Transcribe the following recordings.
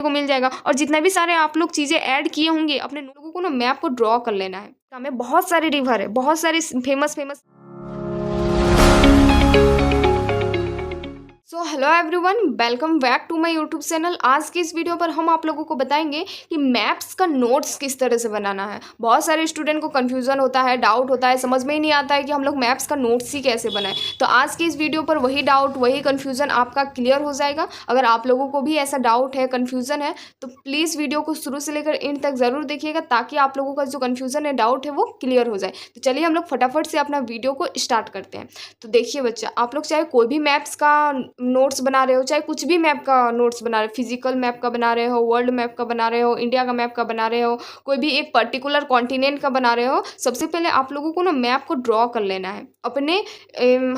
को मिल जाएगा। और जितना भी सारे आप लोग चीज़ें ऐड किए होंगे अपने लोगों को ना मैप को ड्रॉ कर लेना है। हमें बहुत सारे रिवर है, बहुत सारे famous famous. So hello everyone, welcome back to my YouTube channel. आज की इस वीडियो पर हम आप लोगों को बताएंगे कि मैप्स का नोट्स किस तरह से बनाना है। बहुत सारे स्टूडेंट को कन्फ्यूजन होता है, डाउट होता है, समझ में ही नहीं आता है कि हम लोग मैप्स का नोट्स ही कैसे बनाएं। तो आज की इस वीडियो पर वही डाउट, वही कन्फ्यूजन आपका क्लियर हो जाएगा। अगर आप लोगों को भी ऐसा डाउट है, कन्फ्यूजन है, तो प्लीज़ वीडियो को शुरू से लेकर एंड तक ज़रूर देखिएगा ताकि आप लोगों का जो कन्फ्यूजन है, डाउट है, वो क्लियर हो जाए। तो चलिए हम लोग फटाफट से अपना वीडियो को स्टार्ट करते हैं। तो देखिए बच्चा, आप लोग चाहे कोई भी मैप्स का नोट्स बना रहे हो, चाहे कुछ भी मैप का नोट्स बना रहे हो, फिजिकल मैप का बना रहे हो, वर्ल्ड मैप का बना रहे हो, इंडिया का मैप का बना रहे हो, कोई भी एक पर्टिकुलर कॉन्टिनेंट का बना रहे हो, सबसे पहले आप लोगों को ना मैप को ड्रॉ कर लेना है। अपने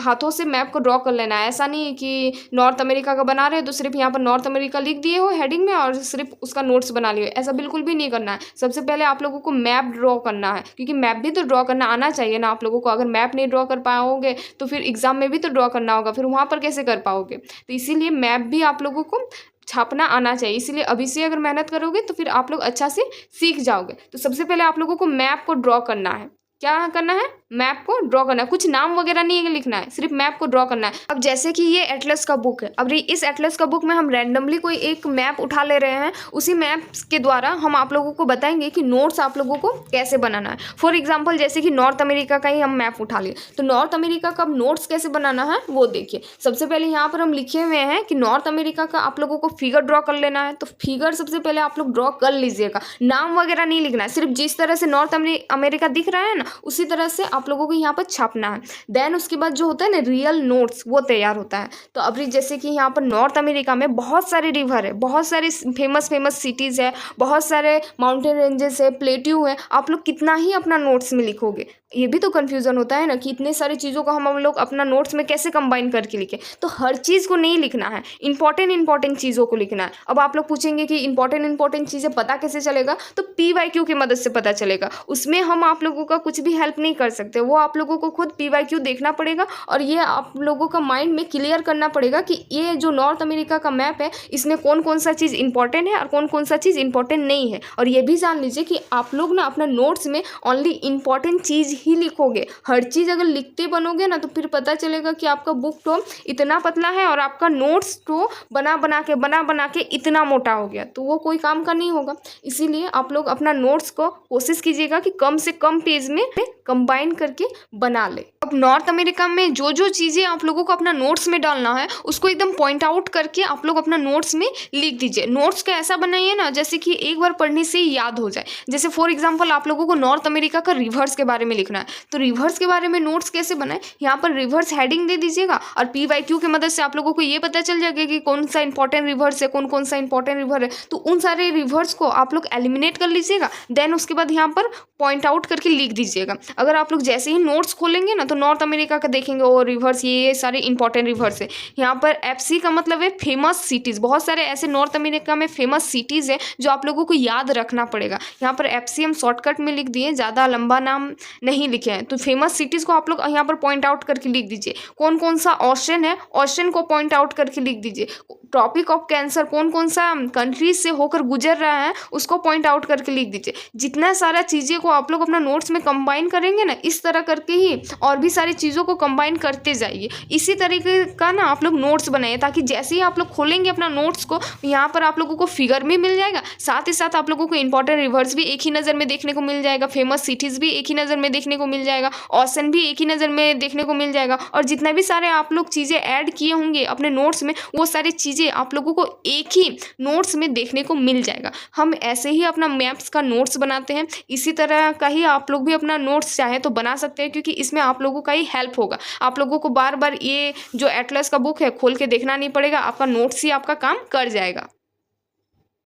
हाथों से मैप को ड्रॉ कर लेना है। ऐसा नहीं है कि नॉर्थ अमेरिका का बना रहे हो तो सिर्फ यहाँ पर नॉर्थ अमेरिका लिख दिए हो हेडिंग में और सिर्फ उसका नोट्स बना लिए। ऐसा बिल्कुल भी नहीं करना है। सबसे पहले आप लोगों को मैप ड्रॉ करना है, क्योंकि मैप भी तो ड्रॉ करना आना चाहिए ना आप लोगों को। अगर मैप नहीं ड्रॉ कर पाओगे तो फिर एग्जाम में भी तो ड्रॉ करना होगा, फिर वहाँ पर कैसे कर पाओगे। तो इसीलिए मैप भी आप लोगों को छापना आना चाहिए। इसलिए अभी से अगर मेहनत करोगे तो फिर आप लोग अच्छा से सीख जाओगे। तो सबसे पहले आप लोगों को मैप को ड्रॉ करना है। क्या करना है? मैप को ड्रॉ करना है। कुछ नाम वगैरह नहीं लिखना है, सिर्फ मैप को ड्रॉ करना है। अब जैसे कि ये एटलस का बुक है, अब इस एटलस का बुक में हम रैंडमली कोई एक मैप उठा ले रहे हैं। उसी मैप के द्वारा हम आप लोगों को बताएंगे कि नोट्स आप लोगों को कैसे बनाना है। फॉर एग्जाम्पल जैसे कि नॉर्थ अमेरिका का ही हम मैप उठा लिए, तो नॉर्थ अमेरिका का नोट्स कैसे बनाना है वो देखिए। सबसे पहले यहाँ पर हम लिखे हुए हैं कि नॉर्थ अमेरिका का आप लोगों को फिगर ड्रॉ कर लेना है। तो फिगर सबसे पहले आप लोग ड्रॉ कर लीजिएगा। नाम वगैरह नहीं लिखना है, सिर्फ जिस तरह से नॉर्थ अमेरिका दिख रहा है ना, उसी तरह से आप लोगों को यहाँ पर छापना है। देन उसके बाद जो होता है ना रियल नोट्स, वो तैयार होता है। तो अभी जैसे कि यहाँ पर नॉर्थ अमेरिका में बहुत सारे रिवर है, बहुत सारी फेमस सिटीज़ है, बहुत सारे माउंटेन रेंजेस है, प्लेट्यू है। आप लोग कितना ही अपना नोट्स में लिखोगे, ये भी तो कन्फ्यूज़न होता है ना कि इतने सारी चीज़ों को हम लोग अपना नोट्स में कैसे कंबाइन करके लिखें। तो हर चीज़ को नहीं लिखना है, इंपॉर्टेंट चीज़ों को लिखना है। अब आप लोग पूछेंगे कि इंपॉर्टेंट चीज़ें पता कैसे चलेगा, तो PYQ की मदद से पता चलेगा। उसमें हम आप लोगों का कुछ भी हेल्प नहीं कर सकते, वो आप लोगों को खुद PYQ देखना पड़ेगा और ये आप लोगों का माइंड में क्लियर करना पड़ेगा कि ये जो नॉर्थ अमेरिका का मैप है, इसमें कौन कौन सा चीज़ इंपॉर्टेंट है और कौन कौन सा चीज़ इंपॉर्टेंट नहीं है। और ये भी जान लीजिए कि आप लोग ना अपना नोट्स में ओनली इंपॉर्टेंट चीज़ ही लिखोगे। हर चीज़ अगर लिखते बनोगे ना तो फिर पता चलेगा कि आपका बुक तो इतना पतला है और आपका नोट्स तो बना बना के इतना मोटा हो गया, तो वो कोई काम का नहीं होगा। इसीलिए आप लोग अपना नोट्स को कोशिश कीजिएगा कि कम से कम पेज में कंबाइन करके बना ले। अब नॉर्थ अमेरिका में जो जो चीज़ें आप लोगों को अपना नोट्स में डालना है उसको एकदम पॉइंट आउट करके आप लोग अपना नोट्स में लिख दीजिए। नोट्स का ऐसा बनाइए ना जैसे कि एक बार पढ़ने से ही याद हो जाए। जैसे फॉर एग्जांपल आप लोगों को नॉर्थ अमेरिका का रिवर्स के बारे में लिखना है, तो रिवर्स के बारे में नोट्स कैसे बनाए, यहाँ पर रिवर्स हेडिंग दे दीजिएगा और PYQ की मदद से आप लोगों को ये पता चल जाएगा कि कौन सा इंपॉर्टेंट रिवर्स है, कौन सा इंपॉर्टेंट रिवर है। तो उन सारे रिवर्स को आप लोग एलिमिनेट कर लीजिएगा। देन उसके बाद यहाँ पर पॉइंट आउट करके लिख दीजिएगा। अगर आप लोग जैसे ही नोट्स खोलेंगे ना तो नॉर्थ अमेरिका का देखेंगे और रिवर्स, ये सारे इंपॉर्टेंट रिवर्स है। यहाँ पर FC का मतलब है फेमस सिटीज़। बहुत सारे ऐसे नॉर्थ अमेरिका में फेमस सिटीज़ है जो आप लोगों को याद रखना पड़ेगा। यहाँ पर FC हम शॉर्टकट में लिख दिए, ज़्यादा लंबा नाम नहीं लिखे हैं। तो फेमस सिटीज़ को आप लोग यहाँ पर पॉइंट आउट करके लिख दीजिए। कौन कौन सा ओशन है, ओशन को पॉइंट आउट करके लिख दीजिए। ट्रॉपिक ऑफ कैंसर कौन कौन सा कंट्रीज से होकर गुजर रहा है उसको पॉइंट आउट करके लिख दीजिए। जितना सारा चीज़ें को आप लोग अपना नोट्स में कंबाइन करेंगे ना, इस तरह करके ही और भी सारी चीज़ों को कंबाइन करते जाइए। इसी तरीके का ना आप लोग नोट्स बनाइए ताकि जैसे ही आप लोग खोलेंगे अपना नोट्स को, यहाँ पर आप लोगों को फिगर भी मिल जाएगा, साथ ही साथ आप लोगों को इंपॉर्टेंट रिवर्स भी एक ही नज़र में देखने को मिल जाएगा, फेमस सिटीज़ भी एक ही नज़र में देखने को मिल जाएगा, ओशन भी एक ही नज़र में देखने को मिल जाएगा। और जितना भी सारे आप लोग चीज़ें ऐड किए होंगे अपने नोट्स में, वो सारी चीज़ें आप लोगों को एक ही नोट्स में देखने को मिल जाएगा। हम ऐसे ही अपना मैप्स का नोट्स बनाते हैं, इसी तरह का ही आप लोग भी अपना नोट्स चाहे तो बना सकते हैं, क्योंकि इसमें आप लोगों का ही हेल्प होगा। आप लोगों को बार बार ये जो एटलस का बुक है खोल के देखना नहीं पड़ेगा, आपका नोट्स ही आपका काम कर जाएगा।